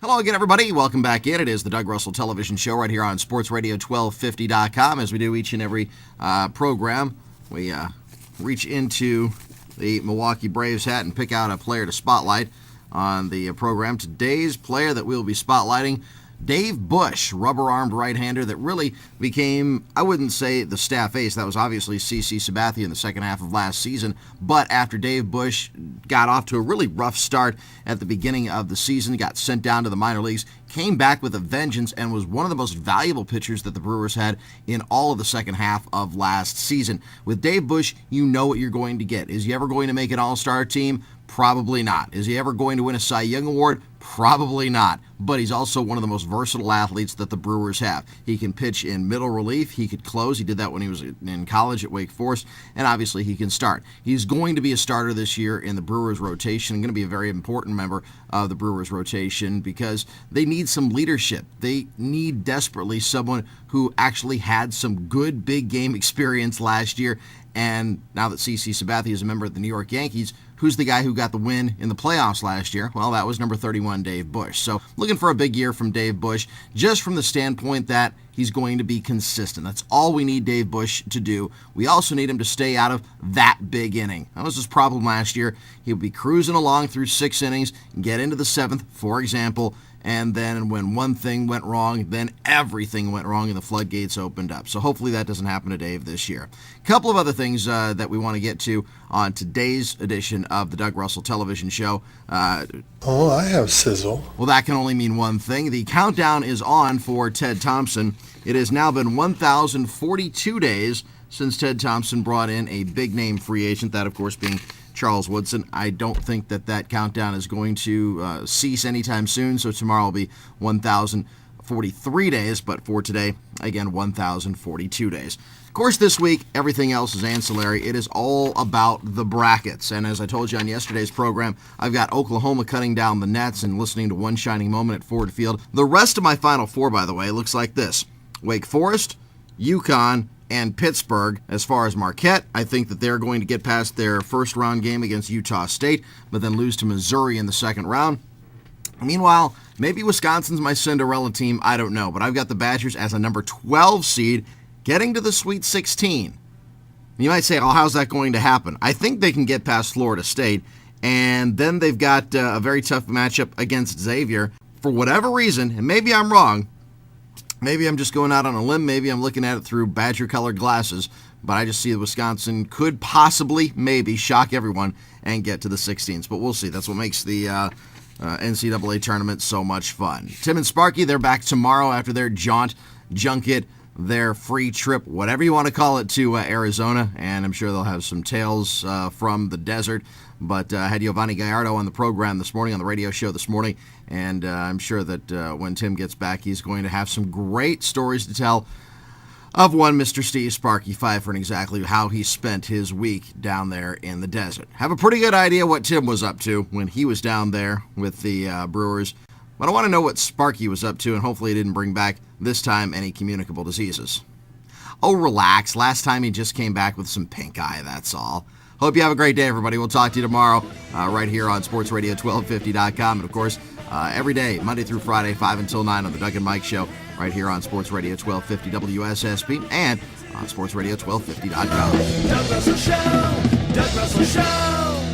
Hello again, everybody. Welcome back in. It is the Doug Russell Television Show right here on sportsradio1250.com. As we do each and every program, we reach into the Milwaukee Braves hat and pick out a player to spotlight on the program. Today's player that we'll be spotlighting, Dave Bush, rubber-armed right-hander that really became, I wouldn't say the staff ace. That was obviously CC Sabathia in the second half of last season. But after Dave Bush got off to a really rough start at the beginning of the season, got sent down to the minor leagues, came back with a vengeance, and was one of the most valuable pitchers that the Brewers had in all of the second half of last season. With Dave Bush, you know what you're going to get. Is he ever going to make an all-star team? Probably not. Is he ever going to win a Cy Young Award? Probably not. But he's also one of the most versatile athletes that the Brewers have. He can pitch in middle relief. He could close. He did that when he was in college at Wake Forest. And obviously he can start. He's going to be a starter this year in the Brewers rotation, and going to be a very important member of the Brewers rotation because they need some leadership. They need desperately someone who actually had some good big game experience last year. And now that CC Sabathia is a member of the New York Yankees, who's the guy who got the win in the playoffs last year? Well, that was number 31, Dave Bush. So looking for a big year from Dave Bush, just from the standpoint that he's going to be consistent. That's all we need Dave Bush to do. We also need him to stay out of that big inning. That was his problem last year. He would be cruising along through 6 innings, get into the 7th, for example, and then when one thing went wrong, then everything went wrong and the floodgates opened up. So hopefully that doesn't happen to Dave this year. A couple of other things that we want to get to on today's edition of the Doug Russell Television Show. I have sizzle. Well, that can only mean one thing. The countdown is on for Ted Thompson. It has now been 1,042 days since Ted Thompson brought in a big-name free agent, that, of course, being Charles Woodson. I don't think that countdown is going to cease anytime soon, so tomorrow will be 1,043 days, but for today, again, 1,042 days. Of course, this week, everything else is ancillary. It is all about the brackets, and as I told you on yesterday's program, I've got Oklahoma cutting down the nets and listening to One Shining Moment at Ford Field. The rest of my Final Four, by the way, looks like this. Wake Forest, UConn, and Pittsburgh. As far as Marquette, I think that they're going to get past their first-round game against Utah State, but then lose to Missouri in the second round. Meanwhile, maybe Wisconsin's my Cinderella team, I don't know, but I've got the Badgers as a number 12 seed getting to the Sweet 16. You might say, oh, how's that going to happen? I think they can get past Florida State, and then they've got a very tough matchup against Xavier. For whatever reason, and maybe I'm wrong, maybe I'm just going out on a limb. Maybe I'm looking at it through Badger-colored glasses. But I just see that Wisconsin could possibly, maybe, shock everyone and get to the 16s. But we'll see. That's what makes the NCAA tournament so much fun. Tim and Sparky, they're back tomorrow after their junket, their free trip, whatever you want to call it, to Arizona. And I'm sure they'll have some tales from the desert. But I had Giovanni Gallardo on the program this morning, on the radio show this morning, and I'm sure that when Tim gets back, he's going to have some great stories to tell of one Mr. Steve Sparky Pfeiffer and exactly how he spent his week down there in the desert. Have a pretty good idea what Tim was up to when he was down there with the Brewers, but I want to know what Sparky was up to, and hopefully he didn't bring back, this time, any communicable diseases. Oh, relax. Last time he just came back with some pink eye, that's all. Hope you have a great day, everybody. We'll talk to you tomorrow right here on sportsradio1250.com. And, of course, every day, Monday through Friday, 5 until 9 on the Doug and Mike Show right here on Sports Radio 1250 WSSP and on sportsradio1250.com. Doug Russell Show. Doug Russell Show.